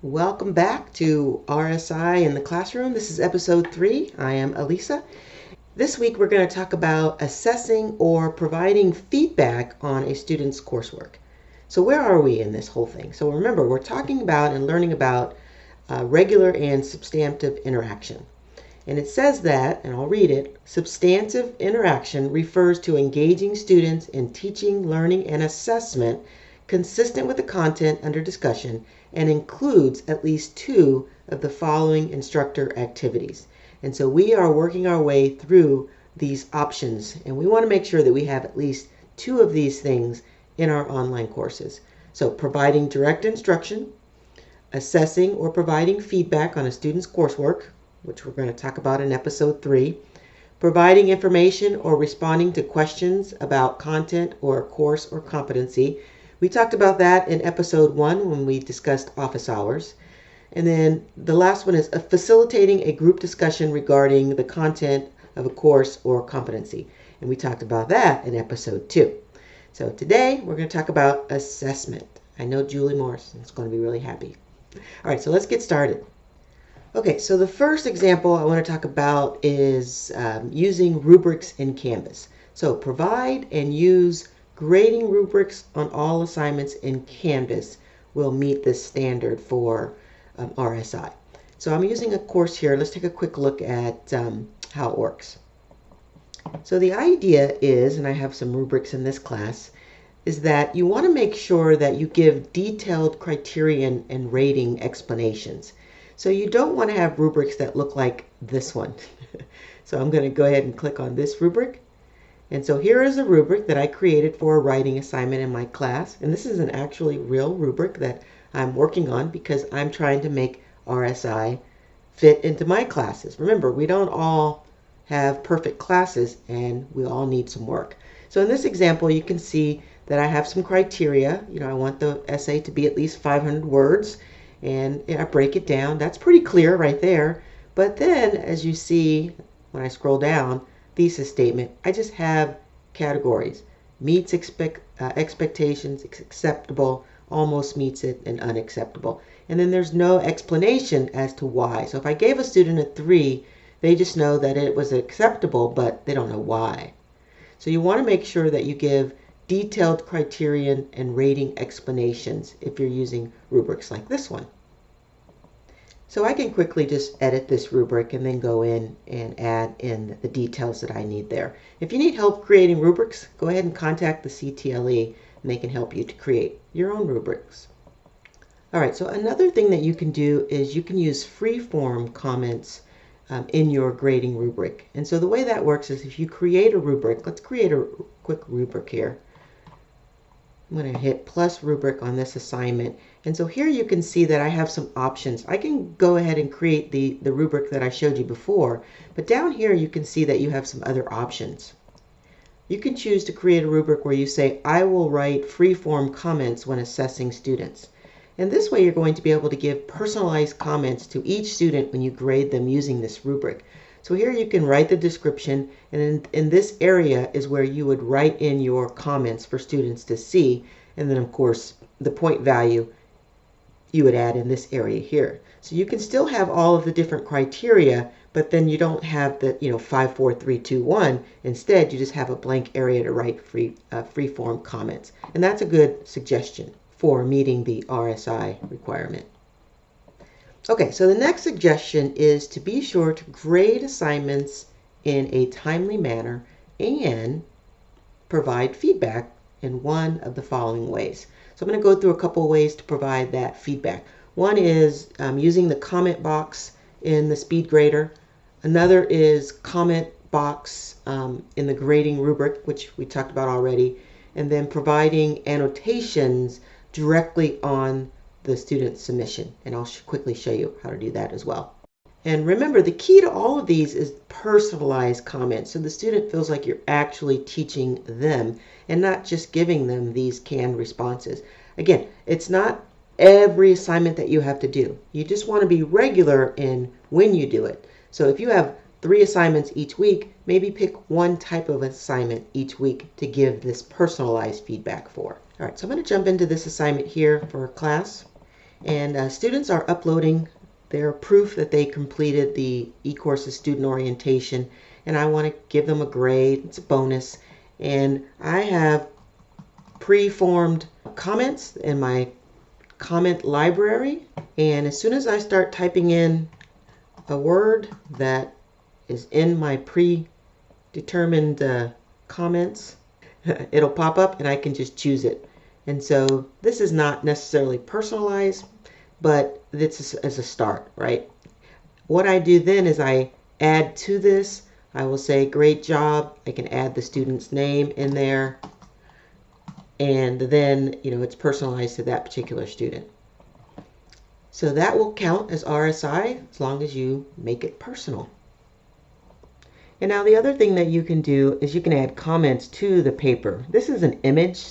Welcome back to RSI in the classroom. This is episode 3. I am Elisa. This week we're going to talk about assessing or providing feedback on a student's coursework. So where are we in this whole thing? So remember, we're talking about and learning about regular and substantive interaction. And it says that, and I'll read it, substantive interaction refers to engaging students in teaching, learning, and assessment consistent with the content under discussion and includes at least 2 of the following instructor activities. And so we are working our way through these options, and we want to make sure that we have at least 2 of these things in our online courses. So providing direct instruction, assessing or providing feedback on a student's coursework, which we're going to talk about in episode 3, providing information or responding to questions about content or a course or competency. We talked about that in episode 1 when we discussed office hours. And then the last one is facilitating a group discussion regarding the content of a course or competency. And we talked about that in episode 2. So today we're going to talk about assessment. I know Julie Morrison is going to be really happy. All right, so let's get started. Okay, so the first example I want to talk about is using rubrics in Canvas. So provide and use grading rubrics on all assignments in Canvas will meet this standard for RSI. So I'm using a course here. Let's take a quick look at how it works. So the idea is, and I have some rubrics in this class, is that you want to make sure that you give detailed criterion and rating explanations. So you don't want to have rubrics that look like this one. So I'm going to go ahead and click on this rubric. And so here is a rubric that I created for a writing assignment in my class. And this is an actually real rubric that I'm working on because I'm trying to make RSI fit into my classes. Remember, we don't all have perfect classes and we all need some work. So in this example, you can see that I have some criteria. I want the essay to be at least 500 words. And I break it down. That's pretty clear right there. But then, as you see, when I scroll down, thesis statement, I just have categories. Meets expectations, acceptable, almost meets it, and unacceptable. And then there's no explanation as to why. So if I gave a student a 3, they just know that it was acceptable, but they don't know why. So you want to make sure that you give detailed criterion and rating explanations if you're using rubrics like this one. So I can quickly just edit this rubric and then go in and add in the details that I need there. If you need help creating rubrics, go ahead and contact the CTLE and they can help you to create your own rubrics. All right, so another thing that you can do is you can use free-form comments in your grading rubric. And so the way that works is if you create a rubric, let's create a quick rubric here. I'm going to hit plus rubric on this assignment. And so here you can see that I have some options. I can go ahead and create the rubric that I showed you before, but down here you can see that you have some other options. You can choose to create a rubric where you say, I will write free-form comments when assessing students. And this way you're going to be able to give personalized comments to each student when you grade them using this rubric. So here you can write the description, and in this area is where you would write in your comments for students to see, and then of course the point value you would add in this area here. So you can still have all of the different criteria, but then you don't have the 5, 4, 3, 2, 1. Instead, you just have a blank area to write free-form comments. And that's a good suggestion for meeting the RSI requirement. Okay, so the next suggestion is to be sure to grade assignments in a timely manner and provide feedback in one of the following ways. So I'm going to go through a couple of ways to provide that feedback. One is using the comment box in the speed grader. Another is comment box in the grading rubric, which we talked about already. And then providing annotations directly on the student submission. And I'll quickly show you how to do that as well. And remember, the key to all of these is personalized comments. So the student feels like you're actually teaching them and not just giving them these canned responses. Again, it's not every assignment that you have to do. You just want to be regular in when you do it. So if you have 3 assignments each week, maybe pick one type of assignment each week to give this personalized feedback for. All right, so I'm going to jump into this assignment here for class. And students are uploading their proof that they completed the eCourses student orientation, and I want to give them a grade. It's a bonus. And I have pre-formed comments in my comment library, and as soon as I start typing in a word that is in my predetermined comments, it'll pop up and I can just choose it. And so this is not necessarily personalized, but this is a start, right? What I do then is I add to this. I will say, great job. I can add the student's name in there. And then, it's personalized to that particular student. So that will count as RSI as long as you make it personal. And now the other thing that you can do is you can add comments to the paper. This is an image,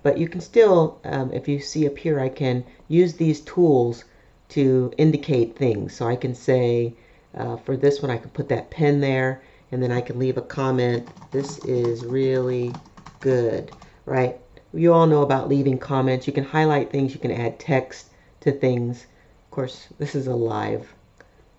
but you can still, if you see up here, I can use these tools to indicate things. So I can say, for this one, I can put that pen there, and then I can leave a comment. This is really good, right? You all know about leaving comments. You can highlight things. You can add text to things. Of course, this is a live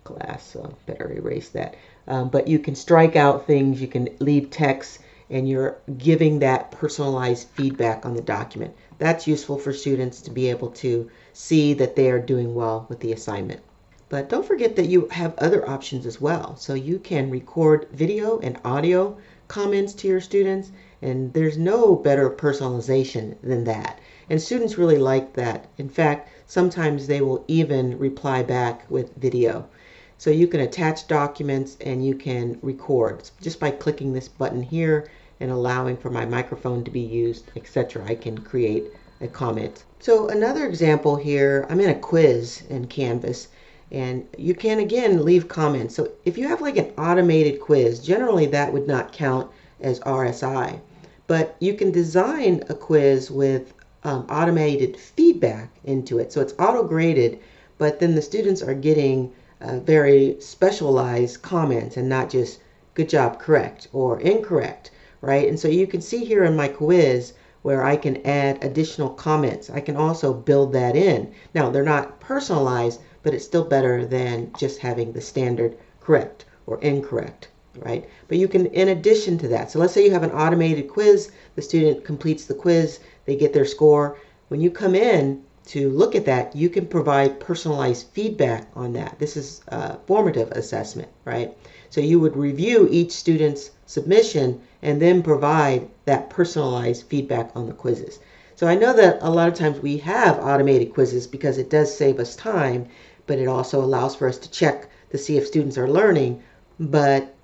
class, so better erase that. But you can strike out things. You can leave text, and you're giving that personalized feedback on the document. That's useful for students to be able to see that they are doing well with the assignment. But don't forget that you have other options as well. So you can record video and audio comments to your students, and there's no better personalization than that. And students really like that. In fact, sometimes they will even reply back with video. So you can attach documents and you can record just by clicking this button here and allowing for my microphone to be used, etc. I can create a comment. So another example here, I'm in a quiz in Canvas, and you can again leave comments. So if you have like an automated quiz, generally that would not count as RSI, but you can design a quiz with automated feedback into it. So it's auto-graded, but then the students are getting very specialized comments and not just good job, correct, or incorrect, right? And so you can see here in my quiz where I can add additional comments. I can also build that in. Now, they're not personalized, but it's still better than just having the standard correct or incorrect, right? But you can, in addition to that, so let's say you have an automated quiz, the student completes the quiz, they get their score. When you come in to look at that, you can provide personalized feedback on that. This is a formative assessment, right? So you would review each student's submission and then provide that personalized feedback on the quizzes. So I know that a lot of times we have automated quizzes because it does save us time, but it also allows for us to check to see if students are learning. But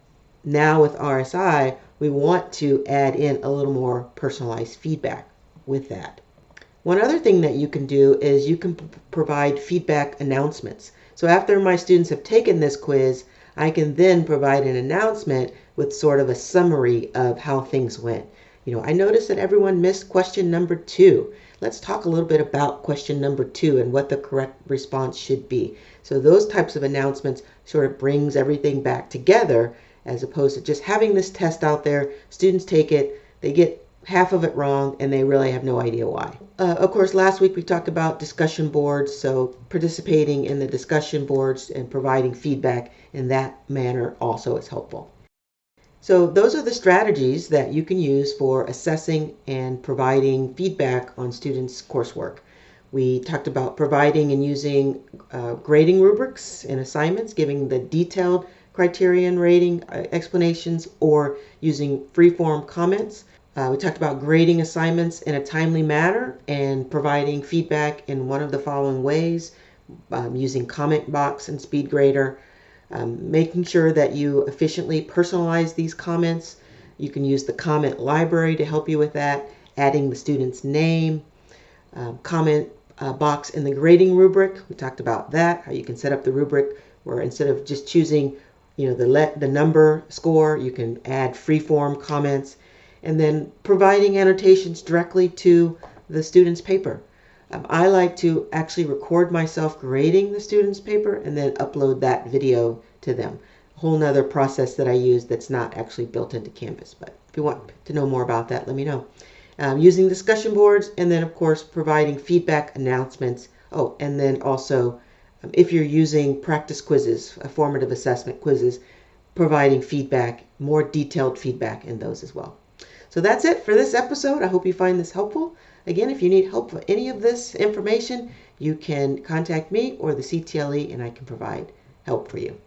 now with RSI, we want to add in a little more personalized feedback with that. One other thing that you can do is you can provide feedback announcements. So after my students have taken this quiz, I can then provide an announcement with sort of a summary of how things went. I noticed that everyone missed question number 2. Let's talk a little bit about question number 2 and what the correct response should be. So those types of announcements sort of brings everything back together, as opposed to just having this test out there. Students take it, they get half of it wrong, and they really have no idea why. Of course, last week we talked about discussion boards, so participating in the discussion boards and providing feedback in that manner also is helpful. So those are the strategies that you can use for assessing and providing feedback on students' coursework. We talked about providing and using grading rubrics and assignments, giving the detailed criterion rating explanations, or using free-form comments. We talked about grading assignments in a timely manner and providing feedback in one of the following ways, using comment box and speed grader, making sure that you efficiently personalize these comments. You can use the comment library to help you with that, adding the student's name, comment box in the grading rubric. We talked about that, how you can set up the rubric where instead of just choosing the number score, you can add free-form comments, and then providing annotations directly to the student's paper. I like to actually record myself grading the student's paper and then upload that video to them. A whole nother process that I use that's not actually built into Canvas, but if you want to know more about that, let me know. Using discussion boards, and then of course providing feedback announcements Oh, and then also if you're using practice quizzes, formative assessment quizzes, providing feedback, more detailed feedback in those as well. So that's it for this episode. I hope you find this helpful. Again, if you need help with any of this information, you can contact me or the CTLE and I can provide help for you.